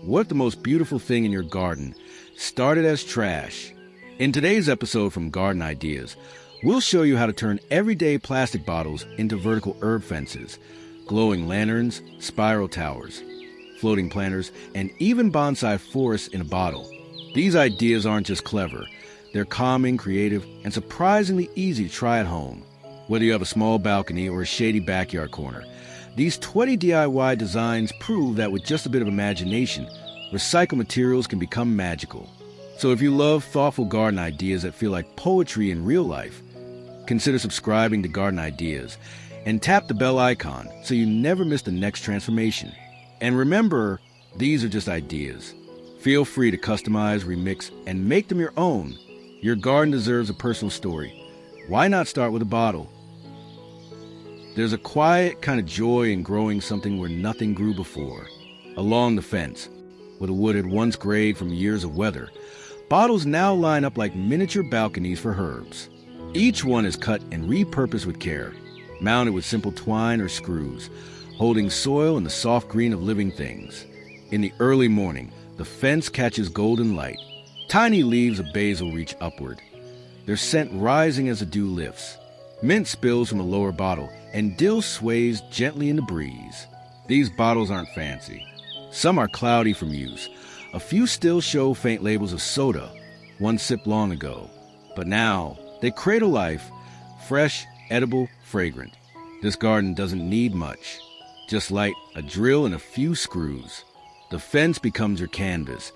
What the most beautiful thing in your garden started as trash? In today's episode from Garden Ideas, we'll show you how to turn everyday plastic bottles into vertical herb fences, glowing lanterns, spiral towers, floating planters, and even bonsai forests in a bottle. These ideas aren't just clever. They're calming, creative, and surprisingly easy to try at home. Whether you have a small balcony or a shady backyard corner, these 20 DIY designs prove that with just a bit of imagination, recycled materials can become magical. So if you love thoughtful garden ideas that feel like poetry in real life, consider subscribing to Garden Ideas and tap the bell icon so you never miss the next transformation. And remember, these are just ideas. Feel free to customize, remix, and make them your own. Your garden deserves a personal story. Why not start with a bottle? There's a quiet kind of joy in growing something where nothing grew before. Along the fence, where the wood had once grayed from years of weather, bottles now line up like miniature balconies for herbs. Each one is cut and repurposed with care, mounted with simple twine or screws, holding soil and the soft green of living things. In the early morning, the fence catches golden light. Tiny leaves of basil reach upward, their scent rising as the dew lifts. Mint spills from a lower bottle, and dill sways gently in the breeze. These bottles aren't fancy. Some are cloudy from use. A few still show faint labels of soda, one sipped long ago. But now, they cradle life, fresh, edible, fragrant. This garden doesn't need much. Just light, a drill, and a few screws. The fence becomes your canvas,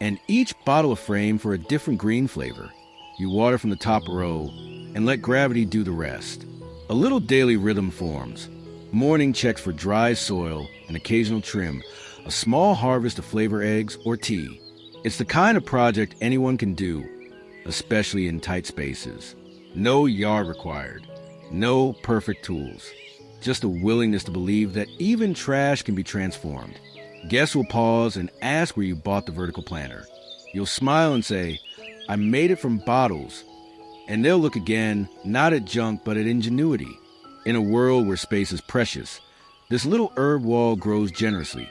and each bottle a frame for a different green flavor. You water from the top row and let gravity do the rest. A little daily rhythm forms. Morning checks for dry soil, an occasional trim, a small harvest to flavor eggs or tea. It's the kind of project anyone can do, especially in tight spaces. No yard required. No perfect tools. Just a willingness to believe that even trash can be transformed. Guests will pause and ask where you bought the vertical planter. You'll smile and say, "I made it from bottles." And they'll look again, not at junk, but at ingenuity. In a world where space is precious, this little herb wall grows generously,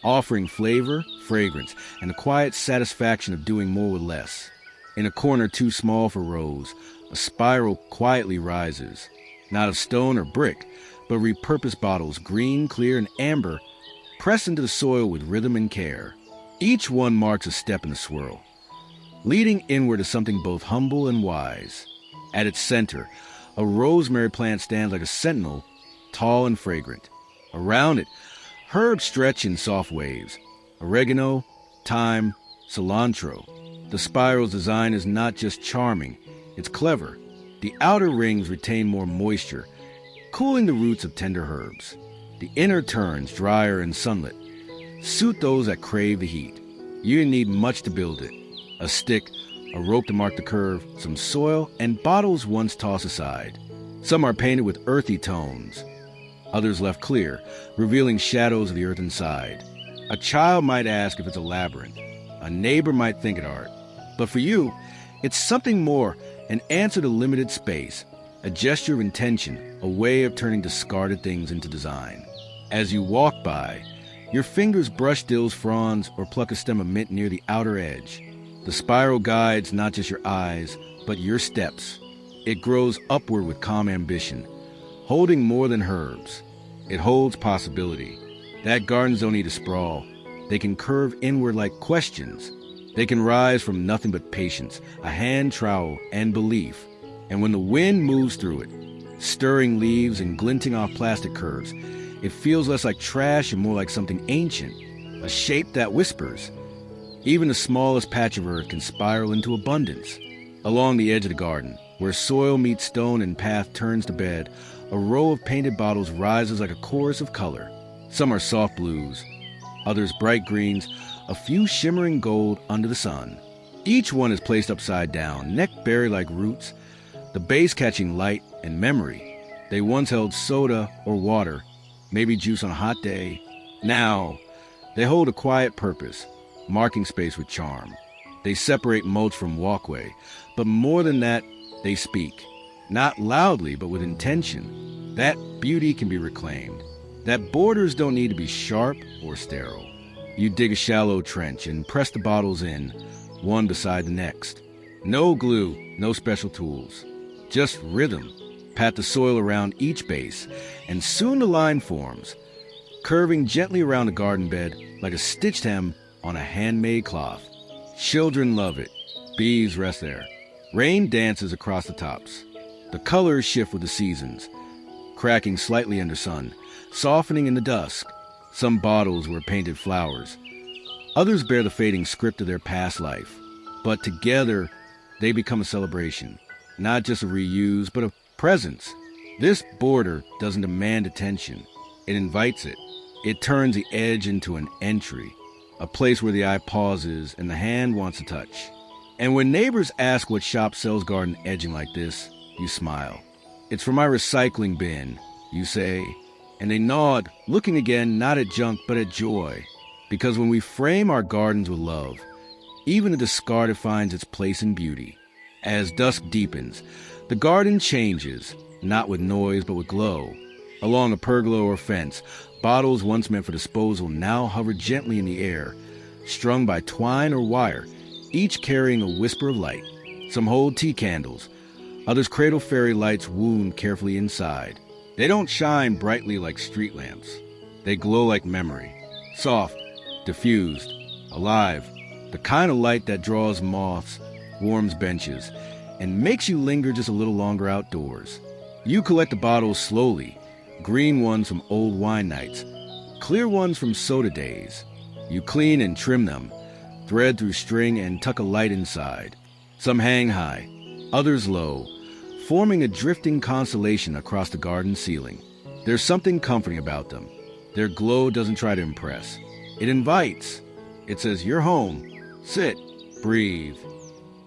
offering flavor, fragrance, and the quiet satisfaction of doing more with less. In a corner too small for rows, a spiral quietly rises, not of stone or brick, but repurposed bottles, green, clear, and amber, pressed into the soil with rhythm and care. Each one marks a step in the swirl, leading inward to something both humble and wise. At its center, a rosemary plant stands like a sentinel, tall and fragrant. Around it, herbs stretch in soft waves. Oregano, thyme, cilantro. The spiral's design is not just charming, it's clever. The outer rings retain more moisture, cooling the roots of tender herbs. The inner turns, drier and sunlit, suit those that crave the heat. You didn't need much to build it. A stick, a rope to mark the curve, some soil, and bottles once tossed aside. Some are painted with earthy tones, others left clear, revealing shadows of the earth inside. A child might ask if it's a labyrinth. A neighbor might think it art. But for you, it's something more, an answer to limited space, a gesture of intention, a way of turning discarded things into design. As you walk by, your fingers brush dill's fronds or pluck a stem of mint near the outer edge. The spiral guides not just your eyes, but your steps. It grows upward with calm ambition, holding more than herbs. It holds possibility. That gardens don't need to sprawl. They can curve inward like questions. They can rise from nothing but patience, a hand trowel, and belief. And when the wind moves through it, stirring leaves and glinting off plastic curves, it feels less like trash and more like something ancient, a shape that whispers. Even the smallest patch of earth can spiral into abundance. Along the edge of the garden, where soil meets stone and path turns to bed, a row of painted bottles rises like a chorus of color. Some are soft blues, others bright greens, a few shimmering gold under the sun. Each one is placed upside down, neck buried like roots, the base catching light and memory. They once held soda or water, maybe juice on a hot day. Now, they hold a quiet purpose, marking space with charm. They separate mulch from walkway, but more than that, they speak. Not loudly, but with intention. That beauty can be reclaimed. That borders don't need to be sharp or sterile. You dig a shallow trench and press the bottles in, one beside the next. No glue, no special tools. Just rhythm. Pat the soil around each base, and soon the line forms, curving gently around the garden bed like a stitched hem on a handmade cloth. Children love it. Bees rest there. Rain dances across the tops. The colors shift with the seasons, cracking slightly under sun, softening in the dusk. Some bottles were painted flowers. Others bear the fading script of their past life. But together, they become a celebration, not just a reuse, but a presence. This border doesn't demand attention. It invites it. It turns the edge into an entry, a place where the eye pauses and the hand wants to touch. And when neighbors ask what shop sells garden edging like this, you smile. It's from my recycling bin, you say, and they nod, looking again not at junk but at joy. Because when we frame our gardens with love, even the discarded finds its place in beauty. As dusk deepens, the garden changes, not with noise but with glow. Along a pergola or fence, bottles once meant for disposal now hover gently in the air, strung by twine or wire, each carrying a whisper of light. Some hold tea candles, others cradle fairy lights wound carefully inside. They don't shine brightly like street lamps. They glow like memory, soft, diffused, alive, the kind of light that draws moths, warms benches, and makes you linger just a little longer outdoors. You collect the bottles slowly, green ones from old wine nights, clear ones from soda days. You clean and trim them, thread through string and tuck a light inside. Some hang high, others low, forming a drifting constellation across the garden ceiling. There's something comforting about them. Their glow doesn't try to impress. It invites. It says, "You're home. Sit, breathe."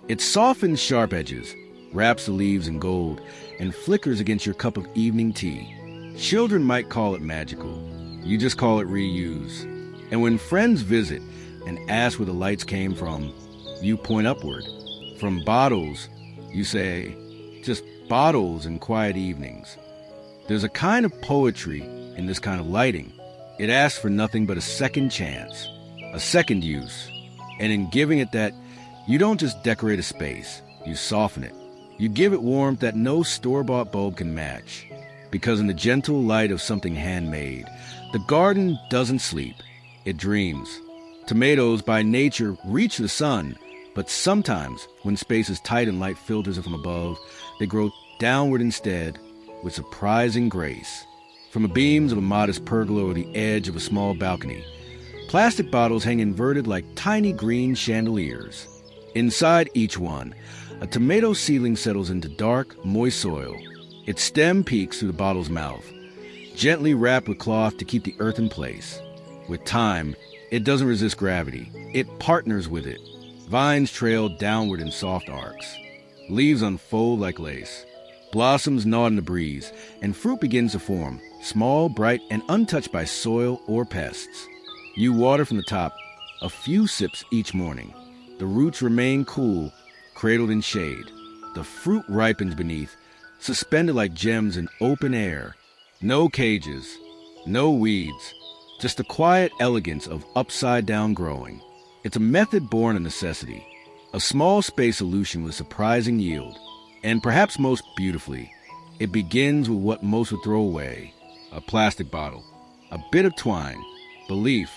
It softens sharp edges, wraps the leaves in gold, and flickers against your cup of evening tea. Children might call it magical. You just call it reuse. And when friends visit and ask where the lights came from, you point upward. From bottles, you say, just bottles and quiet evenings. There's a kind of poetry in this kind of lighting. It asks for nothing but a second chance, a second use. And in giving it that, you don't just decorate a space, you soften it. You give it warmth that no store-bought bulb can match. Because in the gentle light of something handmade, the garden doesn't sleep, it dreams. Tomatoes by nature reach the sun, but sometimes when space is tight and light filters it from above, they grow downward instead with surprising grace. From the beams of a modest pergola or the edge of a small balcony, plastic bottles hang inverted like tiny green chandeliers. Inside each one, a tomato seedling settles into dark, moist soil. Its stem peeks through the bottle's mouth, gently wrapped with cloth to keep the earth in place. With time, it doesn't resist gravity. It partners with it. Vines trail downward in soft arcs. Leaves unfold like lace. Blossoms nod in the breeze, and fruit begins to form, small, bright, and untouched by soil or pests. You water from the top, a few sips each morning. The roots remain cool, cradled in shade. The fruit ripens beneath, suspended like gems in open air. No cages, no weeds, just the quiet elegance of upside-down growing. It's a method born of necessity, a small-space solution with surprising yield. And perhaps most beautifully, it begins with what most would throw away, a plastic bottle, a bit of twine, belief.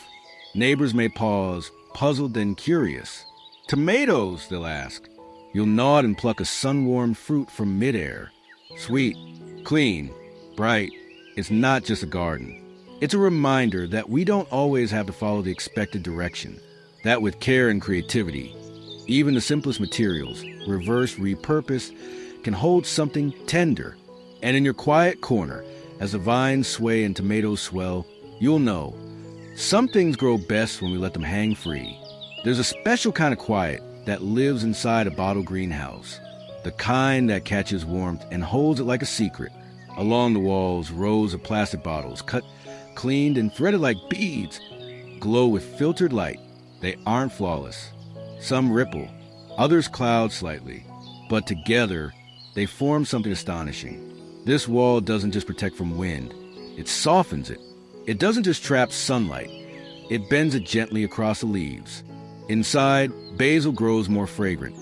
Neighbors may pause, puzzled then curious. "Tomatoes," they'll ask. You'll nod and pluck a sun-warmed fruit from midair. Sweet, clean, bright. It's not just a garden. It's a reminder that we don't always have to follow the expected direction. That with care and creativity, even the simplest materials, reverse, repurpose, can hold something tender. And in your quiet corner, as the vines sway and tomatoes swell, you'll know some things grow best when we let them hang free. There's a special kind of quiet that lives inside a bottle greenhouse, the kind that catches warmth and holds it like a secret. Along the walls, rows of plastic bottles, cut, cleaned, and threaded like beads, glow with filtered light. They aren't flawless. Some ripple, others cloud slightly, but together they form something astonishing. This wall doesn't just protect from wind, it softens it. It doesn't just trap sunlight, It bends it gently across the leaves. Inside, basil grows more fragrant.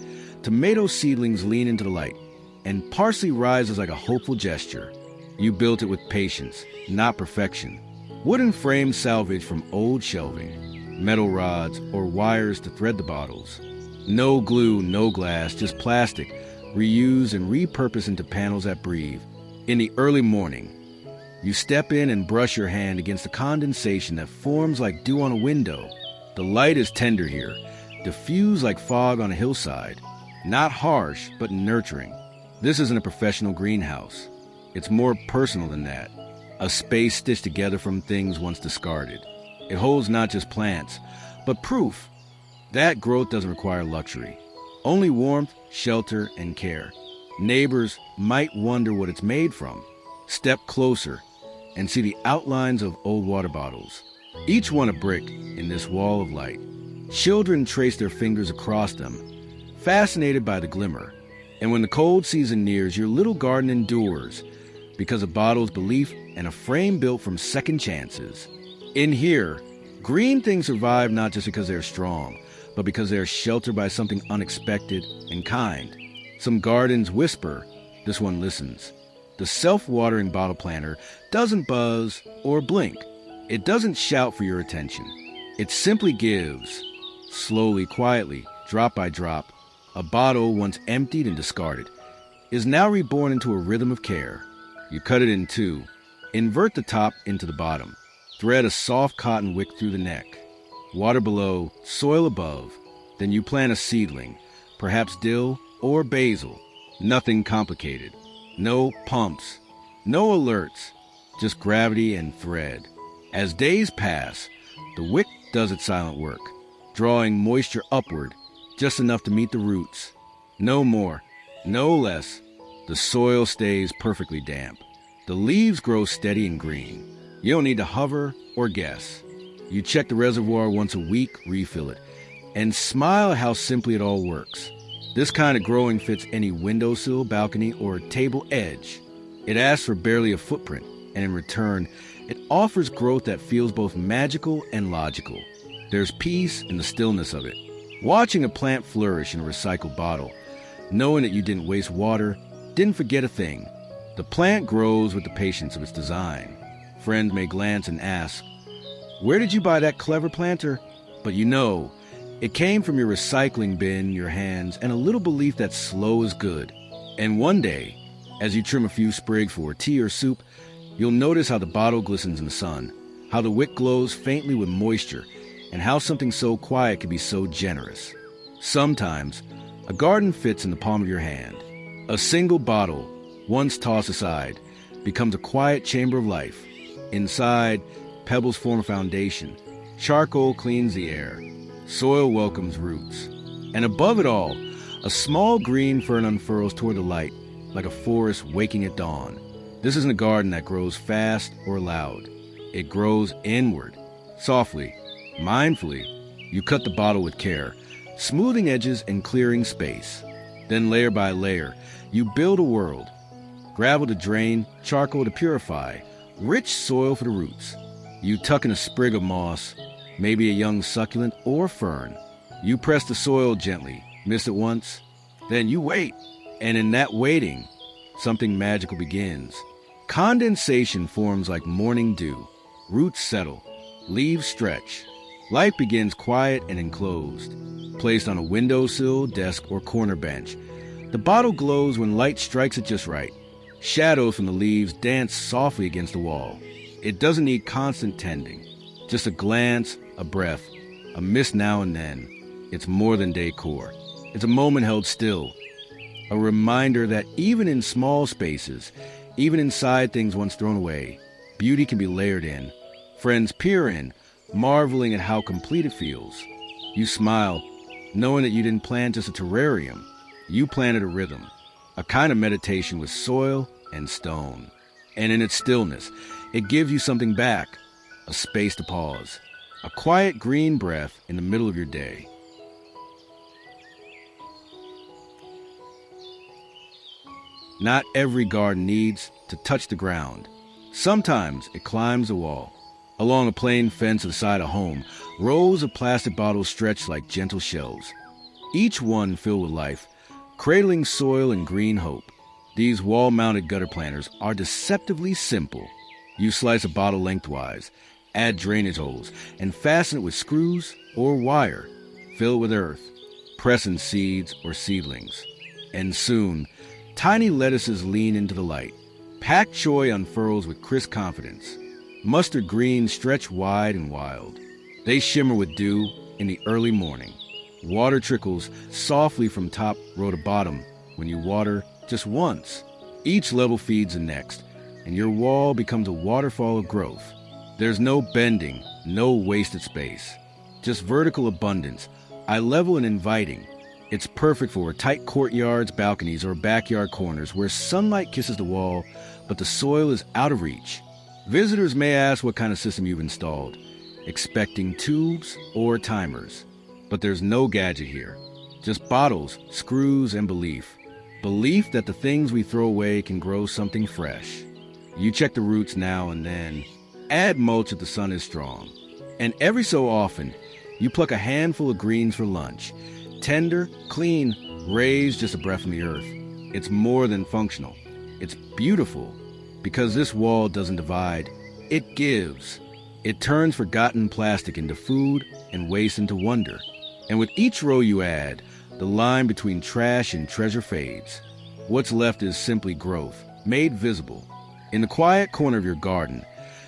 Tomato seedlings lean into the light, and parsley rises like a hopeful gesture. You built it with patience, not perfection. Wooden frames salvaged from old shelving, metal rods or wires to thread the bottles. No glue, no glass, just plastic, reused and repurposed into panels that breathe. In the early morning, you step in and brush your hand against the condensation that forms like dew on a window. The light is tender here, diffused like fog on a hillside. Not harsh, but nurturing. This isn't a professional greenhouse. It's more personal than that. A space stitched together from things once discarded. It holds not just plants, but proof that growth doesn't require luxury. Only warmth, shelter, and care. Neighbors might wonder what it's made from. Step closer and see the outlines of old water bottles, each one a brick in this wall of light. Children trace their fingers across them, fascinated by the glimmer. And when the cold season nears, your little garden endures because of bottles' belief and a frame built from second chances. In here, green things survive not just because they're strong, but because they're sheltered by something unexpected and kind. Some gardens whisper, this one listens. The self-watering bottle planter doesn't buzz or blink. It doesn't shout for your attention. It simply gives, slowly, quietly, drop by drop. A bottle once emptied and discarded is now reborn into a rhythm of care. You cut it in two, invert the top into the bottom, thread a soft cotton wick through the neck, water below, soil above. Then you plant a seedling, perhaps dill or basil. Nothing complicated. No pumps, no alerts, just gravity and thread. As days pass, the wick does its silent work, drawing moisture upward, just enough to meet the roots. No more, no less. The soil stays perfectly damp. The leaves grow steady and green. You don't need to hover or guess. You check the reservoir once a week, refill it, and smile at how simply it all works. This kind of growing fits any windowsill, balcony, or table edge. It asks for barely a footprint, and in return, it offers growth that feels both magical and logical. There's peace in the stillness of it. Watching a plant flourish in a recycled bottle, knowing that you didn't waste water, didn't forget a thing. The plant grows with the patience of its design. Friends may glance and ask, "Where did you buy that clever planter?" But you know, it came from your recycling bin, your hands, and a little belief that slow is good. And one day, as you trim a few sprigs for tea or soup, you'll notice how the bottle glistens in the sun, how the wick glows faintly with moisture, and how something so quiet can be so generous. Sometimes, a garden fits in the palm of your hand. A single bottle, once tossed aside, becomes a quiet chamber of life. Inside, pebbles form a foundation. Charcoal cleans the air. Soil welcomes roots. And above it all, a small green fern unfurls toward the light, like a forest waking at dawn. This isn't a garden that grows fast or loud. It grows inward, softly, mindfully. You cut the bottle with care, smoothing edges and clearing space. Then layer by layer, you build a world. Gravel to drain, charcoal to purify, rich soil for the roots. You tuck in a sprig of moss, maybe a young succulent or fern. You press the soil gently, miss it once, then you wait. And in that waiting, something magical begins. Condensation forms like morning dew. Roots settle, leaves stretch. Life begins quiet and enclosed. Placed on a windowsill, desk, or corner bench, the bottle glows when light strikes it just right. Shadows from the leaves dance softly against the wall. It doesn't need constant tending. Just a glance, a breath, a miss now and then. It's more than decor. It's a moment held still. A reminder that even in small spaces, even inside things once thrown away, beauty can be layered in. Friends peer in, marveling at how complete it feels. You smile, knowing that you didn't plant just a terrarium. You planted a rhythm, a kind of meditation with soil and stone. And in its stillness, it gives you something back, a space to pause, a quiet green breath in the middle of your day. Not every garden needs to touch the ground. Sometimes it climbs the wall. Along a plain fence beside a home, rows of plastic bottles stretch like gentle shelves, each one filled with life, cradling soil and green hope. These wall-mounted gutter planters are deceptively simple. You slice a bottle lengthwise, add drainage holes, and fasten it with screws or wire. Fill it with earth, press in seeds or seedlings. And soon, tiny lettuces lean into the light. Pak choy unfurls with crisp confidence. Mustard greens stretch wide and wild. They shimmer with dew in the early morning. Water trickles softly from top row to bottom when you water just once. Each level feeds the next, and your wall becomes a waterfall of growth. There's no bending, no wasted space. Just vertical abundance, eye-level and inviting. It's perfect for tight courtyards, balconies, or backyard corners where sunlight kisses the wall, but the soil is out of reach. Visitors may ask what kind of system you've installed, expecting tubes or timers. But there's no gadget here. Just bottles, screws, and belief. Belief that the things we throw away can grow something fresh. You check the roots now and then. Add mulch if the sun is strong. And every so often, you pluck a handful of greens for lunch. Tender, clean, raised just a breath from the earth. It's more than functional. It's beautiful. Because this wall doesn't divide, it gives. It turns forgotten plastic into food and waste into wonder. And with each row you add, the line between trash and treasure fades. What's left is simply growth, made visible. In the quiet corner of your garden,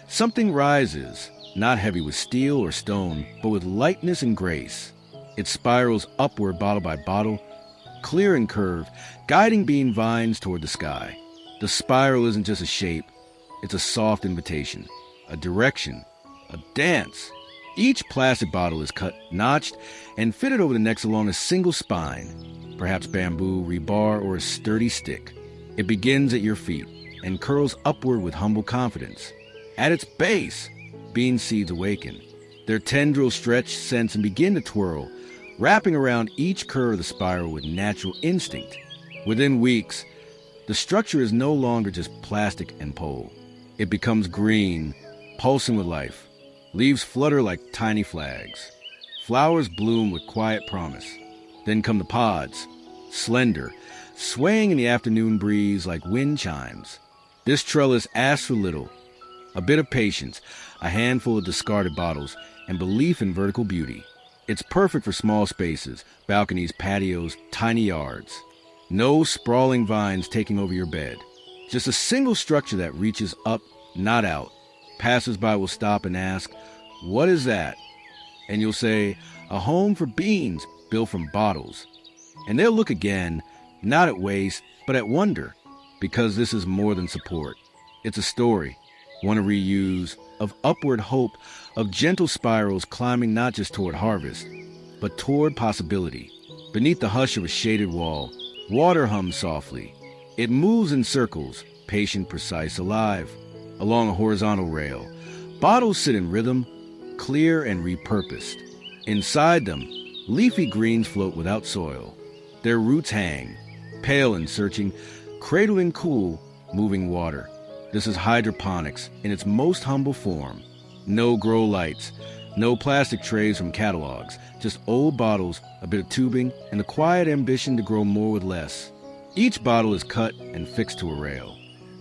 something rises, not heavy with steel or stone, but with lightness and grace. It spirals upward bottle by bottle, clear and curved, guiding bean vines toward the sky. The spiral isn't just a shape, it's a soft invitation, a direction, a dance. Each plastic bottle is cut, notched, and fitted over the next along a single spine, perhaps bamboo, rebar, or a sturdy stick. It begins at your feet and curls upward with humble confidence. At its base, bean seeds awaken. Their tendrils stretch, sense, and begin to twirl, wrapping around each curve of the spiral with natural instinct. Within weeks, the structure is no longer just plastic and pole. It becomes green, pulsing with life. Leaves flutter like tiny flags. Flowers bloom with quiet promise. Then come the pods, slender, swaying in the afternoon breeze like wind chimes. This trellis asks for little. A bit of patience, a handful of discarded bottles, and belief in vertical beauty. It's perfect for small spaces, balconies, patios, tiny yards. No sprawling vines taking over your bed. Just a single structure that reaches up, not out. Passers-by will stop and ask, "What is that?" And you'll say, "A home for beans built from bottles." And they'll look again, not at waste, but at wonder, because this is more than support. It's a story, one to reuse, of upward hope, of gentle spirals climbing not just toward harvest, but toward possibility. Beneath the hush of a shaded wall, water hums softly. It moves in circles, patient, precise, alive. Along a horizontal rail, bottles sit in rhythm, clear and repurposed. Inside them, leafy greens float without soil. Their roots hang, pale and searching, cradling cool, moving water. This is hydroponics in its most humble form. No grow lights, no plastic trays from catalogs, just old bottles, a bit of tubing, and the quiet ambition to grow more with less. Each bottle is cut and fixed to a rail.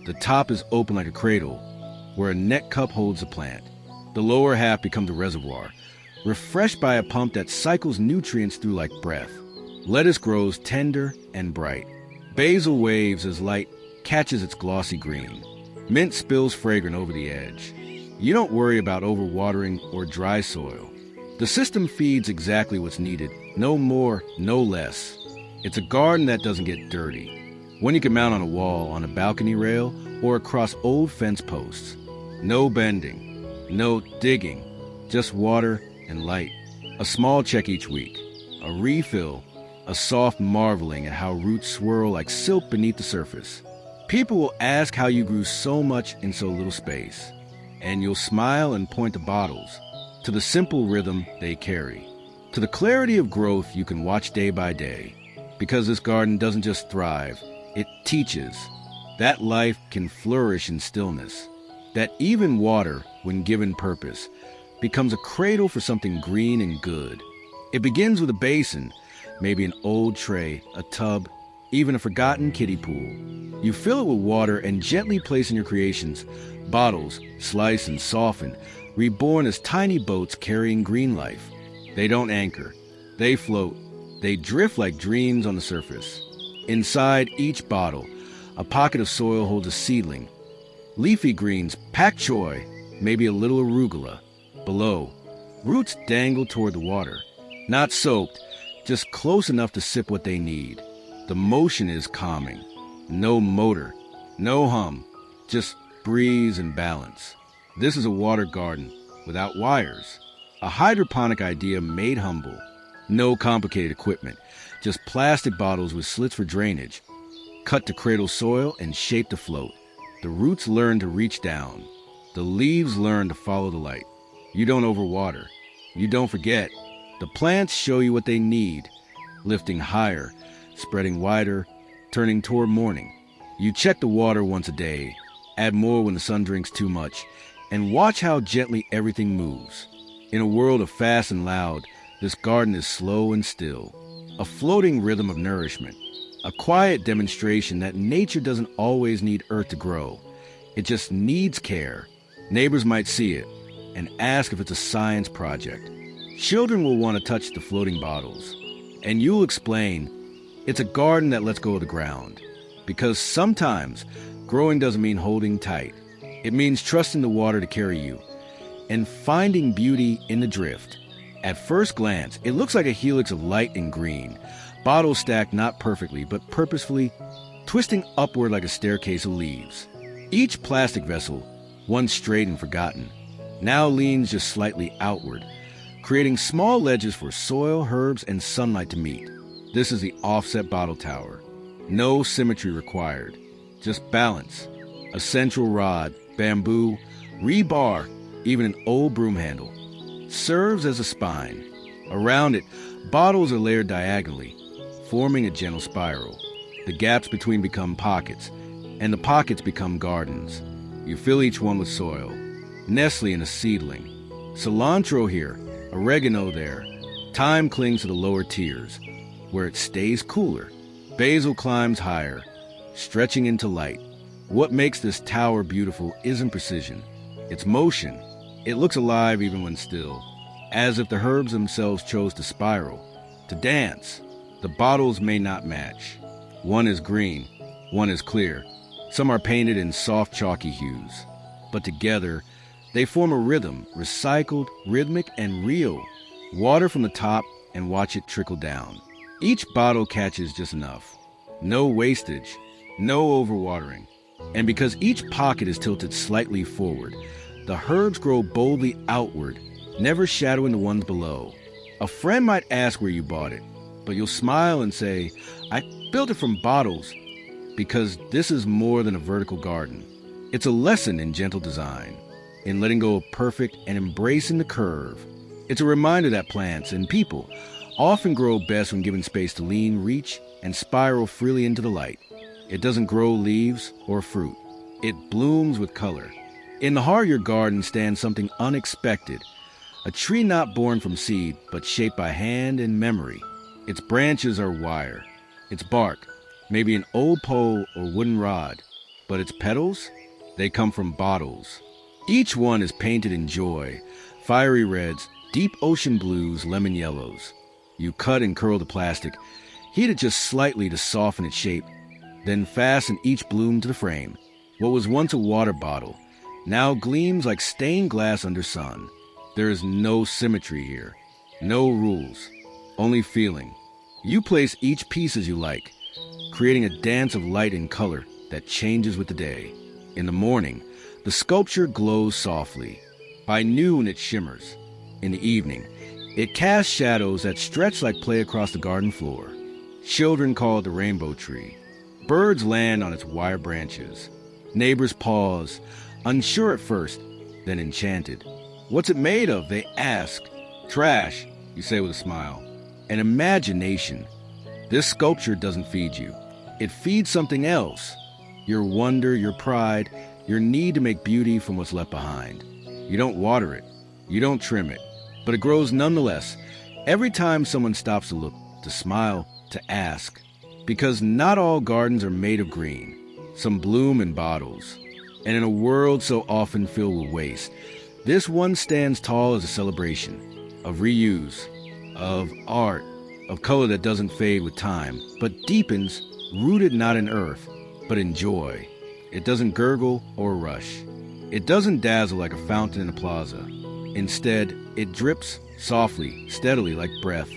The top is open like a cradle, where a neck cup holds the plant. The lower half becomes a reservoir, refreshed by a pump that cycles nutrients through like breath. Lettuce grows tender and bright. Basil waves as light catches its glossy green. Mint spills fragrant over the edge. You don't worry about overwatering or dry soil. The system feeds exactly what's needed, no more, no less. It's a garden that doesn't get dirty. One you can mount on a wall, on a balcony rail, or across old fence posts. No bending, no digging, just water and light. A small check each week, a refill, a soft marveling at how roots swirl like silk beneath the surface. People will ask how you grew so much in so little space, and you'll smile and point to bottles, to the simple rhythm they carry, to the clarity of growth you can watch day by day. Because this garden doesn't just thrive, it teaches that life can flourish in stillness, that even water, when given purpose, becomes a cradle for something green and good. It begins with a basin, maybe an old tray, a tub, even a forgotten kiddie pool. You fill it with water and gently place in your creations bottles, slice and soften, reborn as tiny boats carrying green life. They don't anchor. They float. They drift like dreams on the surface. Inside each bottle, a pocket of soil holds a seedling. Leafy greens, pak choi, maybe a little arugula. Below, roots dangle toward the water. Not soaked, just close enough to sip what they need. The motion is calming. No motor, no hum, just breeze and balance. This is a water garden without wires. A hydroponic idea made humble. No complicated equipment, just plastic bottles with slits for drainage. Cut to cradle soil and shape to float. The roots learn to reach down. The leaves learn to follow the light. You don't overwater. You don't forget. The plants show you what they need, lifting higher, spreading wider, turning toward morning. You check the water once a day, add more when the sun drinks too much, and watch how gently everything moves. In a world of fast and loud, this garden is slow and still, a floating rhythm of nourishment, a quiet demonstration that nature doesn't always need earth to grow. It just needs care. Neighbors might see it and ask if it's a science project. Children will want to touch the floating bottles, and you'll explain it's a garden that lets go of the ground. Because sometimes growing doesn't mean holding tight. It means trusting the water to carry you and finding beauty in the drift. At first glance, it looks like a helix of light and green, bottles stacked not perfectly but purposefully, twisting upward like a staircase of leaves. Each plastic vessel, once straight and forgotten, now leans just slightly outward, creating small ledges for soil, herbs, and sunlight to meet. This is the offset bottle tower. No symmetry required, just balance. A central rod, bamboo, rebar, even an old broom handle, serves as a spine. Around it, bottles are layered diagonally, forming a gentle spiral. The gaps between become pockets, and the pockets become gardens. You fill each one with soil. Nestle in a seedling. Cilantro here, oregano there. Thyme clings to the lower tiers, where it stays cooler. Basil climbs higher, stretching into light. What makes this tower beautiful isn't precision. It's motion. It looks alive even when still, as if the herbs themselves chose to spiral, to dance. The bottles may not match. One is green, one is clear. Some are painted in soft chalky hues. But together, they form a rhythm, recycled, rhythmic, and real. Water from the top and watch it trickle down. Each bottle catches just enough. No wastage, no overwatering. And because each pocket is tilted slightly forward, the herbs grow boldly outward, never shadowing the ones below. A friend might ask where you bought it, but you'll smile and say, I built it from bottles, because this is more than a vertical garden. It's a lesson in gentle design, in letting go of perfect and embracing the curve. It's a reminder that plants and people often grow best when given space to lean, reach, and spiral freely into the light. It doesn't grow leaves or fruit. It blooms with color. In the heart of your garden stands something unexpected, a tree not born from seed, but shaped by hand and memory. Its branches are wire, its bark, maybe an old pole or wooden rod, but its petals, they come from bottles. Each one is painted in joy, fiery reds, deep ocean blues, lemon yellows. You cut and curl the plastic, heat it just slightly to soften its shape, then fasten each bloom to the frame. What was once a water bottle now gleams like stained glass under sun. There is no symmetry here, no rules, only feeling. You place each piece as you like, creating a dance of light and color that changes with the day. In the morning, the sculpture glows softly. By noon, it shimmers. In the evening, it casts shadows that stretch like play across the garden floor. Children call it the rainbow tree. Birds land on its wire branches. Neighbors pause, unsure at first, then enchanted. What's it made of? They ask. Trash, you say with a smile. An imagination. This sculpture doesn't feed you. It feeds something else. Your wonder, your pride, your need to make beauty from what's left behind. You don't water it. You don't trim it. But it grows nonetheless. Every time someone stops to look, to smile, to ask. Because not all gardens are made of green. Some bloom in bottles. And in a world so often filled with waste, this one stands tall as a celebration of reuse, of art, of color that doesn't fade with time, but deepens, rooted not in earth, but in joy. It doesn't gurgle or rush. It doesn't dazzle like a fountain in a plaza. Instead, it drips softly, steadily like breath.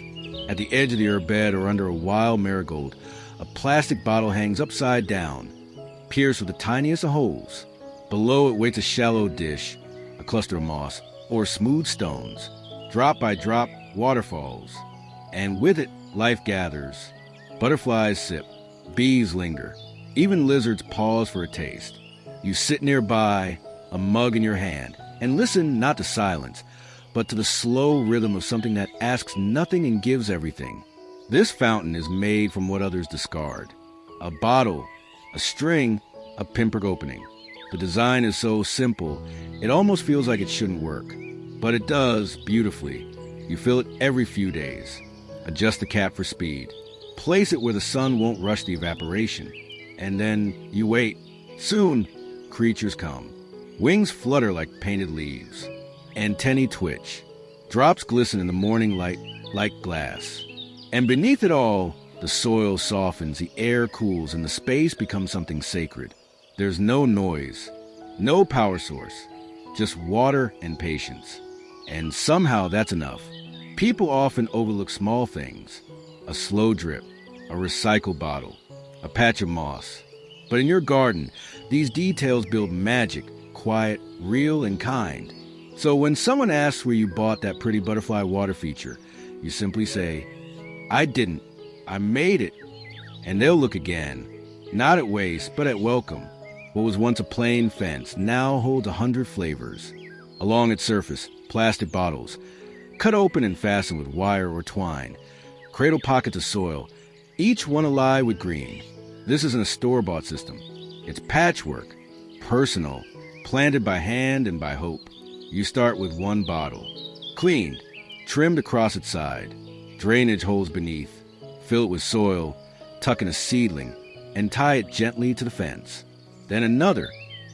At the edge of the herb bed or under a wild marigold, a plastic bottle hangs upside down, pierced with the tiniest of holes. Below it waits a shallow dish, a cluster of moss, or smooth stones. Drop by drop, water falls. And with it, life gathers. Butterflies sip. Bees linger. Even lizards pause for a taste. You sit nearby, a mug in your hand, and listen not to silence, but to the slow rhythm of something that asks nothing and gives everything. This fountain is made from what others discard. A bottle, a string, a pinprick opening. The design is so simple, it almost feels like it shouldn't work. But it does, beautifully. You fill it every few days. Adjust the cap for speed. Place it where the sun won't rush the evaporation. And then you wait. Soon, creatures come. Wings flutter like painted leaves. Antennae twitch. Drops glisten in the morning light like glass. And beneath it all, the soil softens, the air cools, and the space becomes something sacred. There's no noise, no power source, just water and patience. And somehow that's enough. People often overlook small things. A slow drip, a recycled bottle, a patch of moss. But in your garden, these details build magic, quiet, real, and kind. So when someone asks where you bought that pretty butterfly water feature, you simply say, "I didn't. I made it." And they'll look again, not at waste, but at welcome. What was once a plain fence now holds 100 flavors. Along its surface, plastic bottles, cut open and fastened with wire or twine, cradle pockets of soil, each one alive with green. This isn't a store-bought system. It's patchwork, personal, planted by hand and by hope. You start with one bottle, cleaned, trimmed across its side, drainage holes beneath, fill it with soil, tuck in a seedling, and tie it gently to the fence. Then another,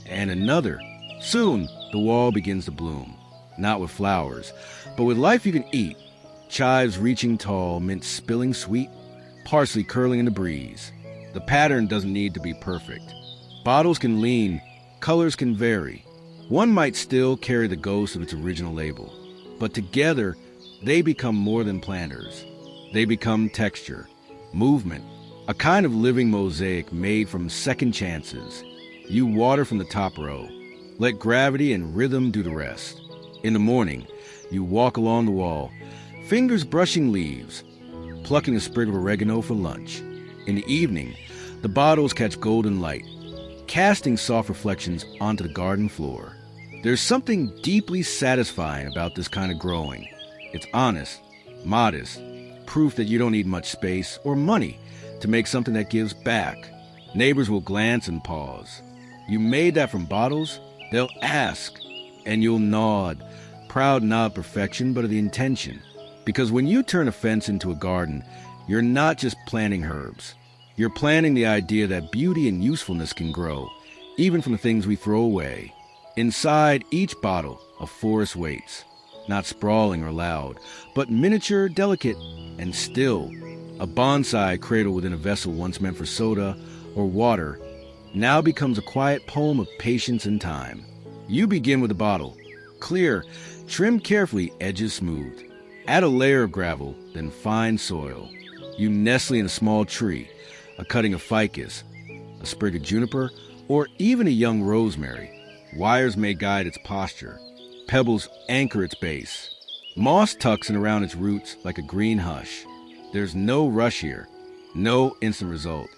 and another. Soon, the wall begins to bloom, not with flowers, but with life you can eat. Chives reaching tall, mint spilling sweet, parsley curling in the breeze. The pattern doesn't need to be perfect. Bottles can lean, colors can vary. One might still carry the ghost of its original label, but together, they become more than planters. They become texture, movement, a kind of living mosaic made from second chances. You water from the top row. Let gravity and rhythm do the rest. In the morning, you walk along the wall, fingers brushing leaves, plucking a sprig of oregano for lunch. In the evening, the bottles catch golden light, casting soft reflections onto the garden floor. There's something deeply satisfying about this kind of growing. It's honest, modest, proof that you don't need much space or money to make something that gives back. Neighbors will glance and pause. You made that from bottles? They'll ask, and you'll nod, proud not of perfection, but of the intention. Because when you turn a fence into a garden, you're not just planting herbs. You're planting the idea that beauty and usefulness can grow, even from the things we throw away. Inside each bottle, a forest waits, not sprawling or loud, but miniature, delicate, and still. A bonsai cradle within a vessel once meant for soda or water now becomes a quiet poem of patience and time. You begin with a bottle, clear, trimmed carefully, edges smooth. Add a layer of gravel, then fine soil. You nestle in a small tree, a cutting of ficus, a sprig of juniper, or even a young rosemary. Wires may guide its posture. Pebbles anchor its base. Moss tucks in around its roots like a green hush. There's no rush here, no instant result.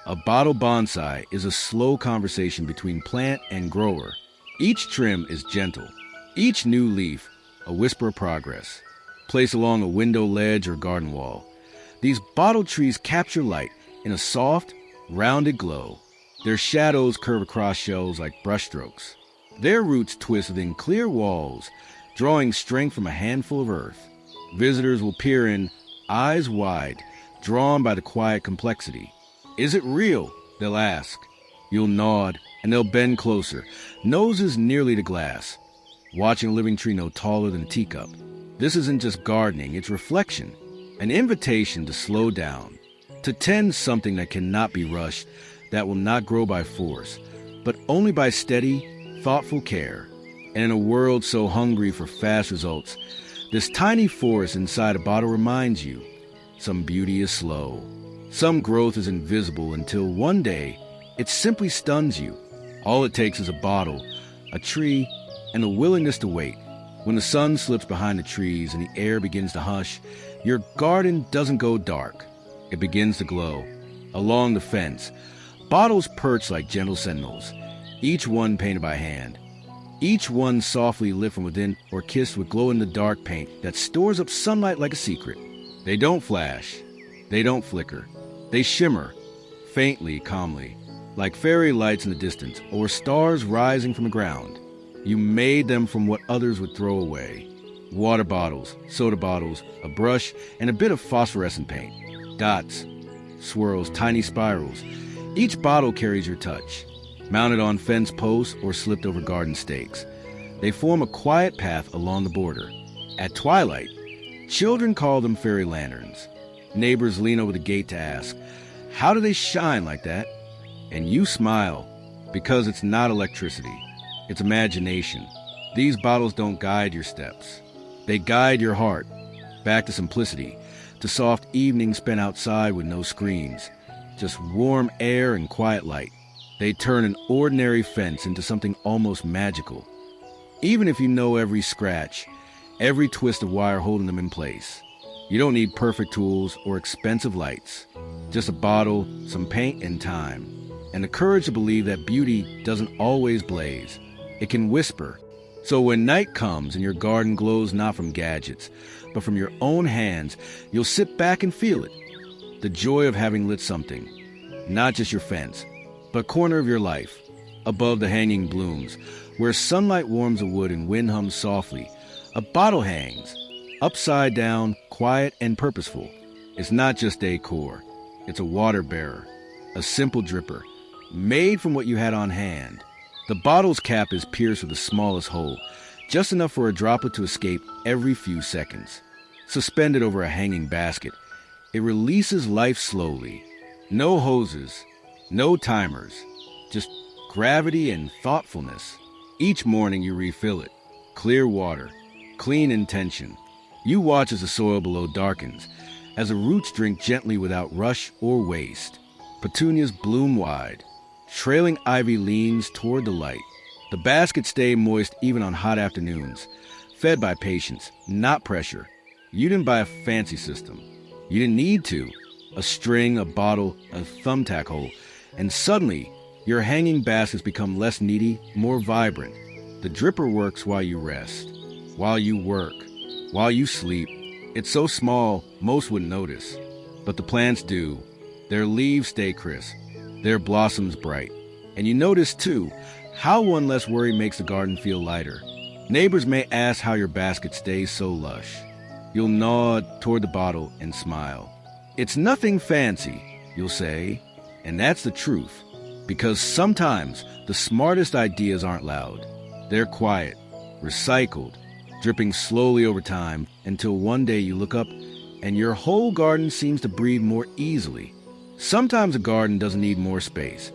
A bottle bonsai is a slow conversation between plant and grower. Each trim is gentle. Each new leaf, a whisper of progress. Placed along a window ledge or garden wall. These bottle trees capture light in a soft, rounded glow. Their shadows curve across shelves like brushstrokes. Their roots twist within clear walls, drawing strength from a handful of earth. Visitors will peer in, eyes wide, drawn by the quiet complexity. Is it real? They'll ask. You'll nod, and they'll bend closer, noses nearly to glass, watching a living tree no taller than a teacup. This isn't just gardening, it's reflection, an invitation to slow down, to tend something that cannot be rushed, that will not grow by force, but only by steady, thoughtful care. And in a world so hungry for fast results, this tiny forest inside a bottle reminds you, some beauty is slow. Some growth is invisible until one day it simply stuns you. All it takes is a bottle, a tree, and a willingness to wait. When the sun slips behind the trees and the air begins to hush, your garden doesn't go dark. It begins to glow. Along the fence, bottles perch like gentle sentinels, each one painted by hand. Each one softly lit from within or kissed with glow-in-the-dark paint that stores up sunlight like a secret. They don't flash. They don't flicker. They shimmer, faintly, calmly, like fairy lights in the distance or stars rising from the ground. You made them from what others would throw away. Water bottles, soda bottles, a brush, and a bit of phosphorescent paint. Dots, swirls, tiny spirals. Each bottle carries your touch, mounted on fence posts or slipped over garden stakes. They form a quiet path along the border. At twilight, children call them fairy lanterns. Neighbors lean over the gate to ask, how do they shine like that? And you smile, because it's not electricity. It's imagination. These bottles don't guide your steps. They guide your heart, back to simplicity, to soft evenings spent outside with no screens, just warm air and quiet light. They turn an ordinary fence into something almost magical. Even if you know every scratch, every twist of wire holding them in place. You don't need perfect tools or expensive lights. Just a bottle, some paint, and time. And the courage to believe that beauty doesn't always blaze. It can whisper. So when night comes and your garden glows not from gadgets, but from your own hands, you'll sit back and feel it. The joy of having lit something. Not just your fence, but corner of your life, above the hanging blooms, where sunlight warms the wood and wind hums softly. A bottle hangs, upside down, quiet and purposeful. It's not just decor. It's a water bearer, a simple dripper, made from what you had on hand. The bottle's cap is pierced with the smallest hole, just enough for a droplet to escape every few seconds. Suspended over a hanging basket, it releases life slowly. No hoses, no timers, just gravity and thoughtfulness. Each morning you refill it. Clear water, clean intention. You watch as the soil below darkens, as the roots drink gently without rush or waste. Petunias bloom wide. Trailing ivy leans toward the light. The baskets stay moist even on hot afternoons, fed by patience, not pressure. You didn't buy a fancy system. You didn't need to. A string, a bottle, a thumbtack hole, and suddenly your hanging baskets become less needy, more vibrant. The dripper works while you rest, while you work, while you sleep. It's so small, most wouldn't notice. But the plants do. Their leaves stay crisp, their blossoms bright. And you notice, too, how one less worry makes the garden feel lighter. Neighbors may ask how your basket stays so lush. You'll nod toward the bottle and smile. It's nothing fancy, you'll say, and that's the truth. Because sometimes the smartest ideas aren't loud. They're quiet, recycled, dripping slowly over time until one day you look up and your whole garden seems to breathe more easily. Sometimes a garden doesn't need more space.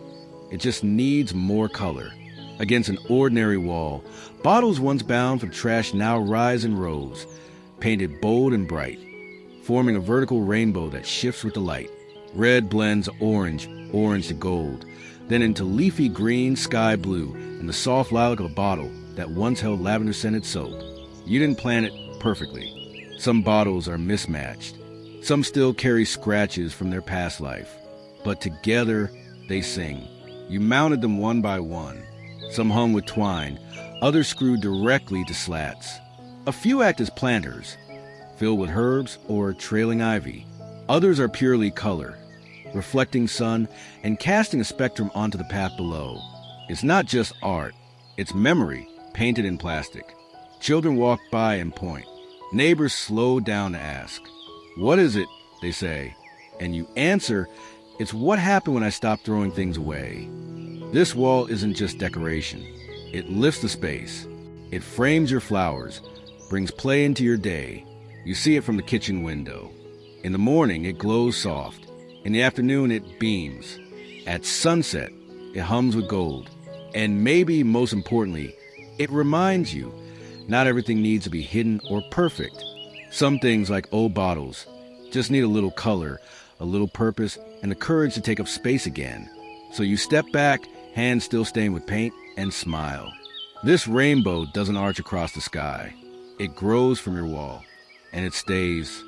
It just needs more color. Against an ordinary wall, bottles once bound for trash now rise in rows, painted bold and bright, forming a vertical rainbow that shifts with the light. Red blends orange, orange to gold, then into leafy green, sky blue, and the soft lilac of a bottle that once held lavender-scented soap. You didn't plan it perfectly. Some bottles are mismatched. Some still carry scratches from their past life. But together, they sing. You mounted them one by one. Some hung with twine, others screwed directly to slats. A few act as planters, filled with herbs or trailing ivy. Others are purely color, reflecting sun and casting a spectrum onto the path below. It's not just art, It's memory, painted in plastic. Children walk by and point. Neighbors slow down to ask. What is it? They say. And you answer, it's what happened when I stopped throwing things away. This wall isn't just decoration. It lifts the space. It frames your flowers, brings play into your day. You see it from the kitchen window. In the morning, it glows soft. In the afternoon, it beams. At sunset, it hums with gold. And maybe most importantly, it reminds you, not everything needs to be hidden or perfect. Some things, like old bottles, just need a little color, a little purpose, and the courage to take up space again. So you step back, hands still stained with paint, and smile. This rainbow doesn't arch across the sky. It grows from your wall, and it stays